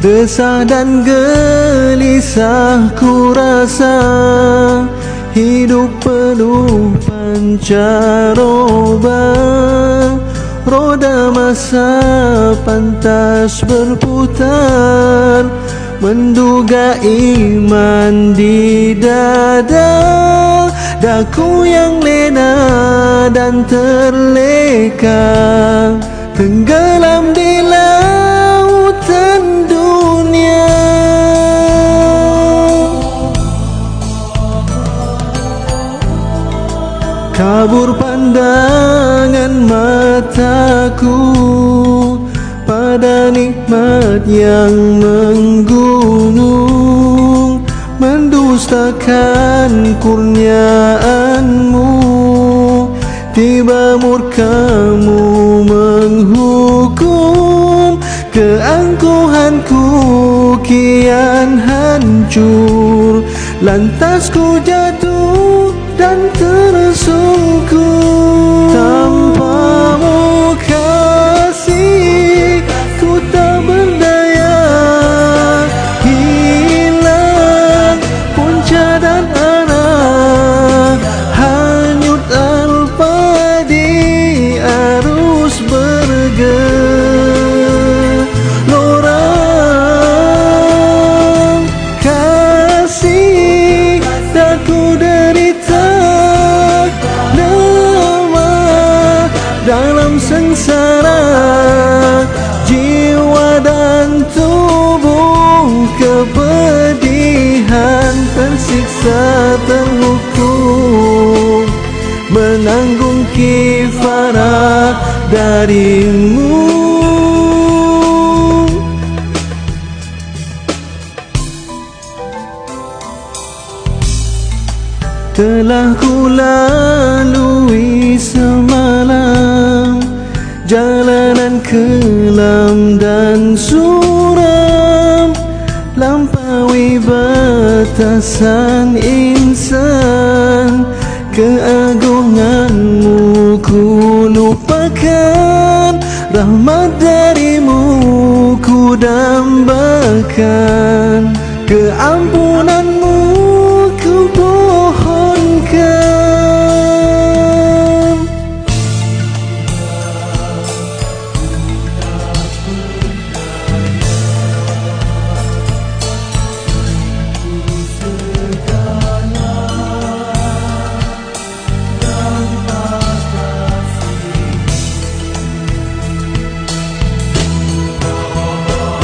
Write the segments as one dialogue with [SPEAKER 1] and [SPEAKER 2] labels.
[SPEAKER 1] Desah dan gelisah ku rasa, hidup penuh pancaroba. Roda masa pantas berputar, menduga iman di dada. Daku yang lena dan terleka, tenggelam di lautan dunia. Kabur pandangan mataku pada nikmat yang menggunung, mendustakan kurniaanmu. Tiba murkamu menghukum, keangkuhanku kian hancur. Lantas ku jatuh dan tersungkur. Tanpamu kasih, ku tak berdaya. Hilang punca dan arah, hanyut alpa di arus bergelora. Kasih tak ku derita lemah dalam sengsara, jiwa dan tubuh kepedihan, tersiksa terhukum menanggung kifarah darimu. Telah ku lalui semalam jalanan kelam dan suram, lampaui batasan insan. Keagunganmu ku lupakan, rahmat darimu ku dambakan. Keampunanmu ku pohonkan.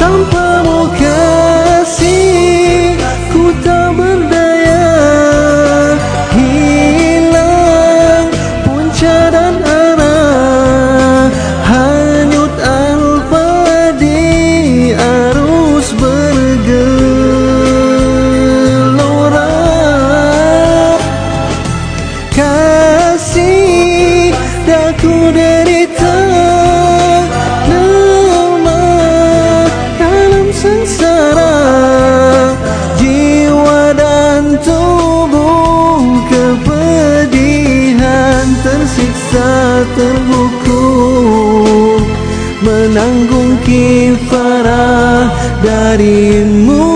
[SPEAKER 1] Tanpamu kasih, ku tak berdaya. Hilang punca dan arah, hanyut alpa di arus bergelora. Kasih tak ku derita sengsara, jiwa dan tubuh kepedihan, tersiksa terhukum menanggung kifarah darimu.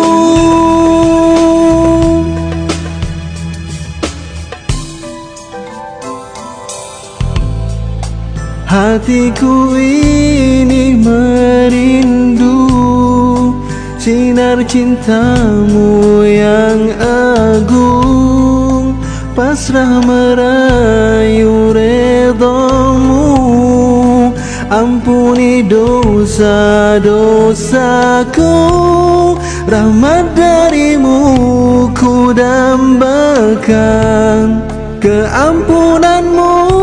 [SPEAKER 1] Hatiku ini merindu sinar cintamu yang agung, pasrah merayu redamu. Ampuni dosa-dosaku, rahmat darimu ku dambakan. Keampunanmu